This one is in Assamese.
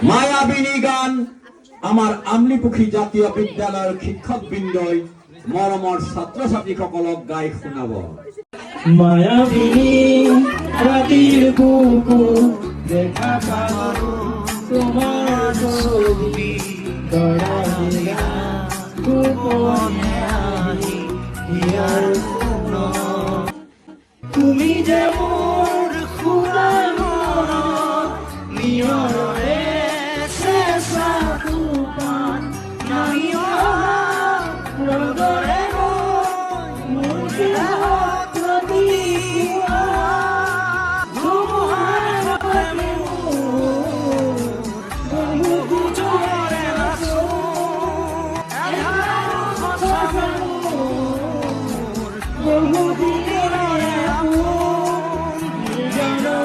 মায়াবিনী গান আমাৰ আমলিপুখী জাতীয় বিদ্যালয়ৰ শিক্ষকবৃন্দই মৰমৰ ছাত্ৰ ছাত্ৰীসকলক গাই শুনাব। মায়াবিনী ৰাতিৰ বুকু দেখা পালো তোমাৰ ছবি তৰানিয়া গোপনে আহি ইয়াৰ তুমি যে মোৰ খুৰা মনত নিয়ৰে চেঁচা তুফান নামি অহা ৰ'দৰে মোৰ দেহত ৰাতিপুৱা ধুমুহাৰ বাবে মোৰ বহু জোৰে নাচো এধাৰো সঁচাকে মোৰ বহু দিনৰে আপোন জানো